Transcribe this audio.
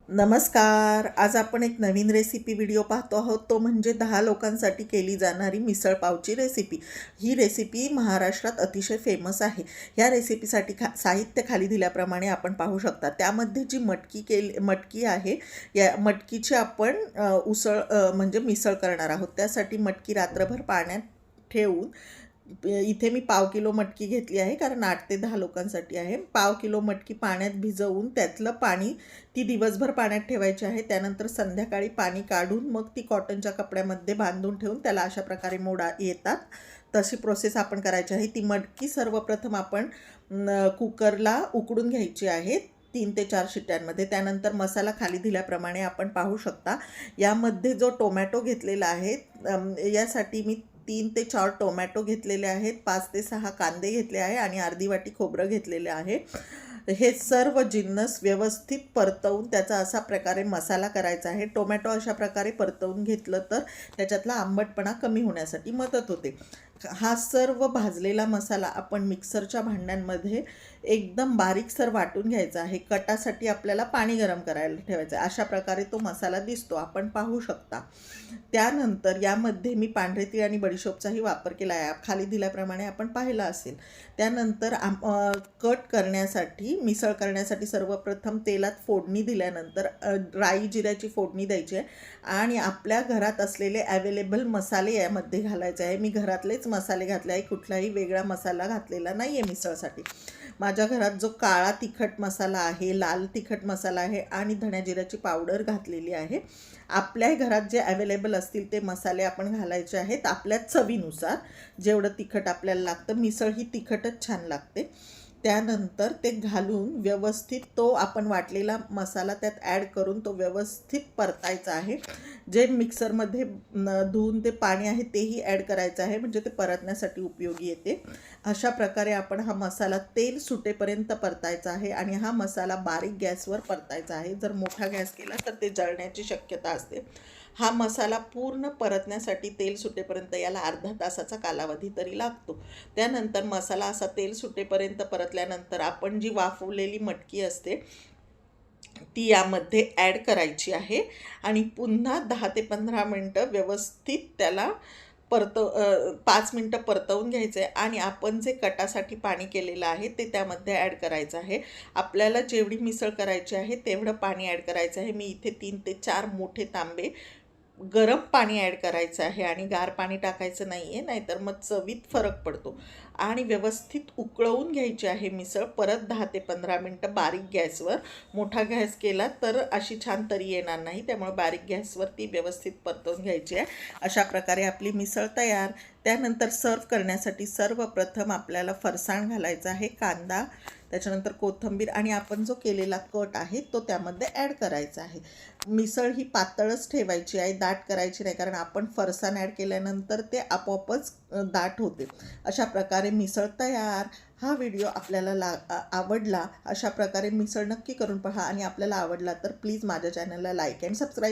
नमस्कार. आज आपण एक नवीन रेसिपी व्हिडिओ पाहतो आहोत. तो म्हणजे 10 लोकांसाठी केली जाणारी मिसळ पावची रेसिपी. ही रेसिपी महाराष्ट्रात अतिशय फेमस आहे. या रेसिपीसाठी साहित्य खाली दिल्याप्रमाणे आपण पाहू शकता. त्यामध्ये जी मटकी आहे, या मटकीची आपण उसळ म्हणजे मिसळ करणार आहोत. त्यासाठी मटकी रात्रभर पाण्यात ठेवून इथे मी पाव किलो मटकी घेतली आहे, कारण 8 ते 10 लोकांसाठी आहे. पाव किलो मटकी पाण्यात भिजवून त्यातलं पाणी ती दिवसभर पाण्यात ठेवायची आहे. त्यानंतर संध्याकाळी पाणी काढून मग ती कॉटनच्या कपड्यामध्ये बांधून ठेवून त्याला अशा प्रकारे मोडा येतात. तशी प्रोसेस आपण करायची आहे. ती मटकी सर्वप्रथम आपण कुकरला उकडून घ्यायची आहे 3 ते 4 शिट्ट्यांमध्ये. त्यानंतर मसाला खाली दिल्याप्रमाणे आपण पाहू शकता. यामध्ये जो टोमॅटो घेतलेला आहे, यासाठी मी 3 ते 4 टोमॅटो घेतलेले आहेत, 5 ते 6 कांदे घेतले आहे आणि अर्धी वाटी खोबरं घेतलेले आहे. हे सर्व जिन्नस व्यवस्थित परतवून त्याचा असा प्रकारे मसाला करायचा आहे. टोमॅटो अशा प्रकारे परतवून घेतलं तर त्याच्यातला आंबटपणा कमी होण्यासाठी मदत होते. हा सर्व भाजलेला मसाला आपण मिक्सरच्या भांड्यांमध्ये एकदम बारीकसर वाटून घ्यायचा आहे. कटासाठी आपल्याला पाणी गरम करायला ठेवायचं आहे. अशा प्रकारे तो मसाला दिसतो, आपण पाहू शकता. त्यानंतर यामध्ये मी पांढरे तीळ आणि बडीशोपचाही वापर केला आहे, खाली दिल्याप्रमाणे आपण पाहिलं असेल. त्यानंतर कट करण्यासाठी, मिसळ करण्यासाठी सर्वप्रथम तेलात फोडणी दिल्यानंतर राई जिऱ्याची फोडणी द्यायची आहे आणि आपल्या घरात असलेले अवेलेबल मसाले यामध्ये घालायचे आहे. मी घरातलेच मसाले घातले आहे, कुठलाही वेगळा मसाला घातलेला नाही आहे मिसळसाठी. माझ्या घरात जो काळा तिखट मसाला आहे, लाल तिखट मसाला आहे आणि धण्या जिऱ्याची पावडर घातलेली आहे. आपल्या घरात जे अवेलेबल असतील ते मसाले आपण घालायचे आहेत आपल्या चवीनुसार. जेवढं तिखट आपल्याला लागतं, मिसळ ही तिखटच छान लागते. त्यानंतर ते घालून व्यवस्थित तो आपण वाटलेला मसाला त्यात ॲड करून तो व्यवस्थित परतायचा आहे. जे मिक्सरमध्ये धुवून ते पाणी आहे तेही ॲड करायचं आहे, म्हणजे ते परतण्यासाठी उपयोगी येते. अशा प्रकारे आपण हा मसाला तेल सुटेपर्यंत परतायचा आहे आणि हा मसाला बारीक गॅसवर परतायचा आहे. जर मोठा गॅस केला तर ते जळण्याची शक्यता असते. हा मसाला पूर्ण परतण्यासाठी तेल सुटेपर्यंत याला अर्धा तासाचा कालावधी तरी लागतो. त्यानंतर मसाला असा तेल सुटेपर्यंत परतल्यानंतर आपण जी वाफवलेली मटकी असते ती यामध्ये ॲड करायची आहे आणि पुन्हा 10 ते 15 मिनटं व्यवस्थित त्याला 5 मिनटं परतवून घ्यायचं आहे आणि आपण जे कटासाठी पाणी केलेलं आहे ते त्यामध्ये ॲड करायचं आहे. आपल्याला जेवढी मिसळ करायची आहे तेवढं पाणी ॲड करायचं आहे. मी इथे 3 ते 4 मोठे तांबे गरम पाणी ॲड करायचं आहे आणि गार पाणी टाकायचं नाही आहे, नाहीतर मग चवीत फरक पडतो. आणि व्यवस्थित उकळवून घ्यायची आहे मिसळ परत 10 ते 15 मिनटं बारीक गॅसवर. मोठा गॅस केला तर अशी छान तरी येणार नाही, त्यामुळे बारीक गॅसवर ती व्यवस्थित परतवून घ्यायची आहे. अशा प्रकारे आपली मिसळ तयार. त्यानंतर सर्व करण्यासाठी सर्वप्रथम आपल्याला फरसाण घालायचं आहे, कांदा, त्याच्यानंतर कोथिंबीर आणि आपण जो केलेला कट आहे तो त्यामध्ये ॲड करायचा आहे. मिसळ ही पातळच ठेवायची आहे, दाट करायची नाही, कारण आपण फरसाण ॲड केल्यानंतर ते आपोआपच दाट होते. अशा प्रकारे मिसळ तयार. हा व्हिडिओ आपल्याला आवडला, अशा प्रकारे मिसळ नक्की करून पहा आणि आपल्याला आवडला तर प्लीज माझ्या चॅनलला लाईक अँड सबस्क्राईब